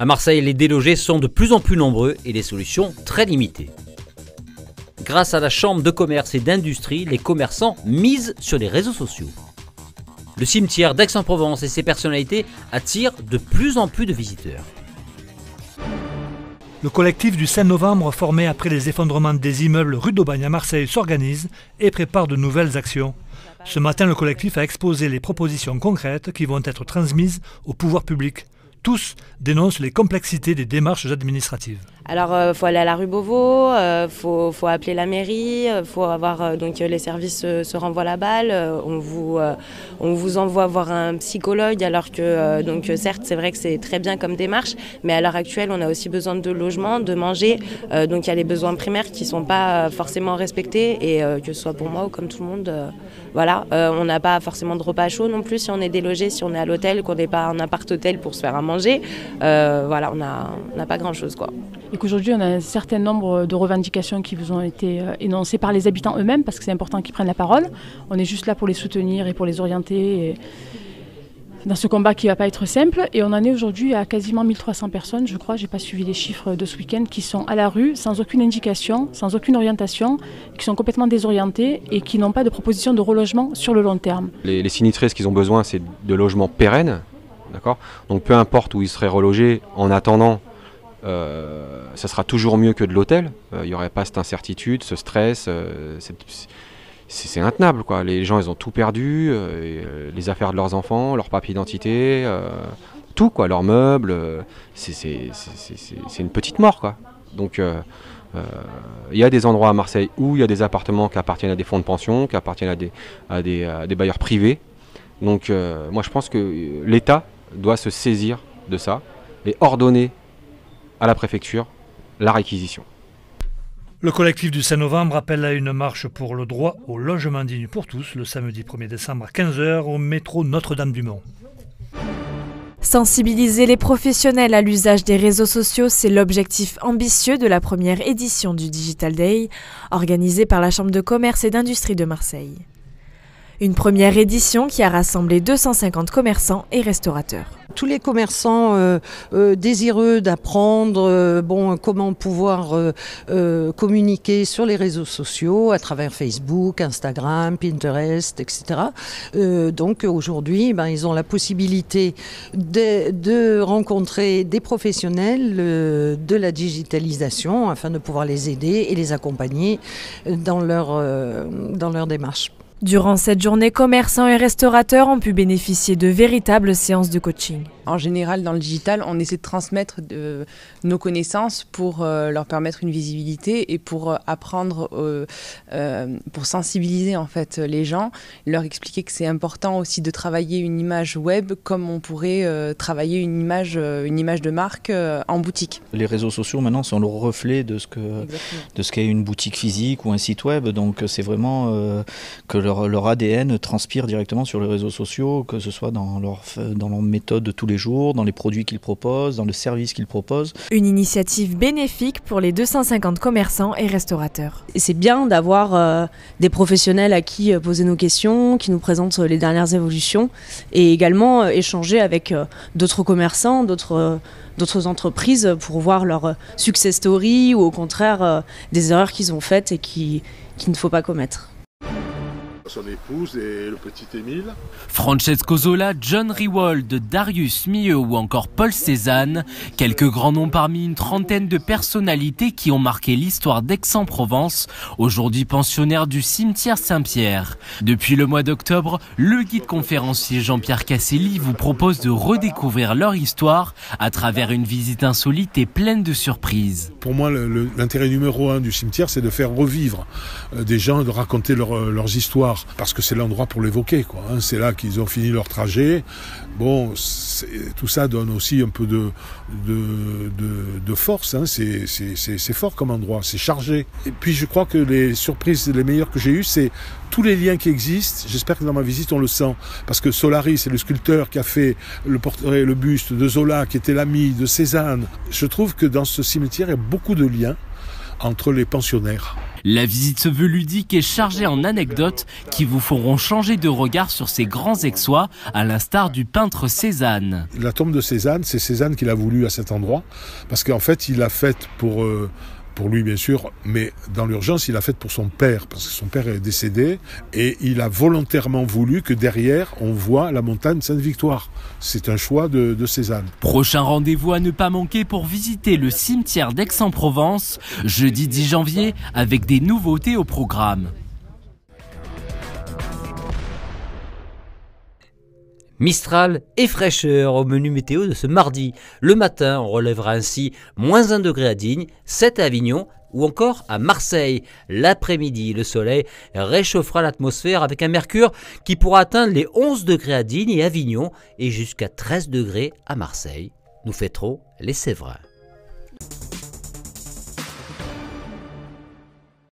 À Marseille, les délogés sont de plus en plus nombreux et les solutions très limitées. Grâce à la Chambre de commerce et d'industrie, les commerçants misent sur les réseaux sociaux. Le cimetière d'Aix-en-Provence et ses personnalités attirent de plus en plus de visiteurs. Le collectif du 5 novembre, formé après les effondrements des immeubles rue d'Aubagne à Marseille, s'organise et prépare de nouvelles actions. Ce matin, le collectif a exposé les propositions concrètes qui vont être transmises au pouvoir public. Tous dénoncent les complexités des démarches administratives. Alors, faut aller à la rue Beauvau, faut appeler la mairie, faut avoir donc les services se renvoient la balle. On vous envoie voir un psychologue, alors que donc certes c'est vrai que c'est très bien comme démarche, mais à l'heure actuelle on a aussi besoin de logement, de manger. Donc il y a les besoins primaires qui sont pas forcément respectés et que ce soit pour moi ou comme tout le monde, voilà. On n'a pas forcément de repas chaud non plus si on est délogé, si on est à l'hôtel, qu'on n'est pas un appart-hôtel pour se faire à manger. Voilà, on n'a pas grand-chose quoi. Et qu'aujourd'hui, on a un certain nombre de revendications qui vous ont été énoncées par les habitants eux-mêmes, parce que c'est important qu'ils prennent la parole. On est juste là pour les soutenir et pour les orienter dans ce combat qui ne va pas être simple. Et on en est aujourd'hui à quasiment 1300 personnes, je crois, je n'ai pas suivi les chiffres de ce week-end, qui sont à la rue, sans aucune indication, sans aucune orientation, qui sont complètement désorientés et qui n'ont pas de proposition de relogement sur le long terme. Les sinistrés, ce qu'ils ont besoin, c'est de logements pérennes. D'accord ? Donc peu importe où ils seraient relogés, en attendant, ça sera toujours mieux que de l'hôtel. Il n'y aurait pas cette incertitude, ce stress, c'est intenable quoi. Les gens ils ont tout perdu, les affaires de leurs enfants, leurs papiers d'identité, tout quoi, leurs meubles, c'est une petite mort quoi. Donc il y a des endroits à Marseille où il y a des appartements qui appartiennent à des fonds de pension, qui appartiennent à des bailleurs privés. Donc moi je pense que l'État doit se saisir de ça et ordonner à la préfecture la réquisition. Le collectif du 5 novembre appelle à une marche pour le droit au logement digne pour tous le samedi 1er décembre à 15h au métro Notre-Dame-du-Mont. Sensibiliser les professionnels à l'usage des réseaux sociaux, c'est l'objectif ambitieux de la première édition du Digital Day, organisée par la Chambre de commerce et d'industrie de Marseille. Une première édition qui a rassemblé 250 commerçants et restaurateurs. Tous les commerçants désireux d'apprendre comment pouvoir communiquer sur les réseaux sociaux à travers Facebook, Instagram, Pinterest, etc. Donc aujourd'hui, ils ont la possibilité de rencontrer des professionnels de la digitalisation afin de pouvoir les aider et les accompagner dans leur démarche. Durant cette journée, commerçants et restaurateurs ont pu bénéficier de véritables séances de coaching. En général, dans le digital, on essaie de transmettre nos connaissances pour leur permettre une visibilité et pour apprendre, pour sensibiliser en fait les gens, leur expliquer que c'est important aussi de travailler une image web comme on pourrait travailler une image de marque en boutique. Les réseaux sociaux maintenant sont le reflet de ce qu'est une boutique physique ou un site web, donc c'est vraiment que leur ADN transpire directement sur les réseaux sociaux, que ce soit dans leur méthode de tous les jours, dans les produits qu'ils proposent, dans le service qu'ils proposent. Une initiative bénéfique pour les 250 commerçants et restaurateurs. C'est bien d'avoir des professionnels à qui poser nos questions, qui nous présentent les dernières évolutions et également échanger avec d'autres commerçants, d'autres entreprises pour voir leur success story ou au contraire des erreurs qu'ils ont faites et qu'il ne faut pas commettre. Son épouse et le petit Émile. Francesco Zola, John Riewoldt, Darius Milhaud ou encore Paul Cézanne, quelques grands noms parmi une trentaine de personnalités qui ont marqué l'histoire d'Aix-en-Provence, aujourd'hui pensionnaires du cimetière Saint-Pierre. Depuis le mois d'octobre, le guide conférencier Jean-Pierre Casselli vous propose de redécouvrir leur histoire à travers une visite insolite et pleine de surprises. Pour moi, l'intérêt numéro 1 du cimetière, c'est de faire revivre des gens, de raconter leurs histoires. Parce que c'est l'endroit pour l'évoquer, quoi. C'est là qu'ils ont fini leur trajet. Bon, tout ça donne aussi un peu de force. C'est fort comme endroit, c'est chargé. Et puis je crois que les surprises les meilleures que j'ai eues, c'est tous les liens qui existent. J'espère que dans ma visite on le sent. Parce que Solari, c'est le sculpteur qui a fait le portrait, le buste de Zola, qui était l'ami de Cézanne. Je trouve que dans ce cimetière, il y a beaucoup de liens entre les pensionnaires. La visite se veut ludique et chargée en anecdotes qui vous feront changer de regard sur ces grands exploits, à l'instar du peintre Cézanne. La tombe de Cézanne, c'est Cézanne qui l'a voulu à cet endroit, parce qu'en fait, il l'a faite pour lui bien sûr, mais dans l'urgence, il l'a faite pour son père, parce que son père est décédé, et il a volontairement voulu que derrière, on voit la montagne Sainte-Victoire. C'est un choix de Cézanne. Prochain rendez-vous à ne pas manquer pour visiter le cimetière d'Aix-en-Provence, jeudi 10 janvier, avec des nouveautés au programme. Mistral et fraîcheur au menu météo de ce mardi. Le matin, on relèvera ainsi -1 degré à Digne, 7 à Avignon ou encore à Marseille. L'après-midi, le soleil réchauffera l'atmosphère avec un mercure qui pourra atteindre les 11 degrés à Digne et Avignon et jusqu'à 13 degrés à Marseille. Nous fêterons les Séverins.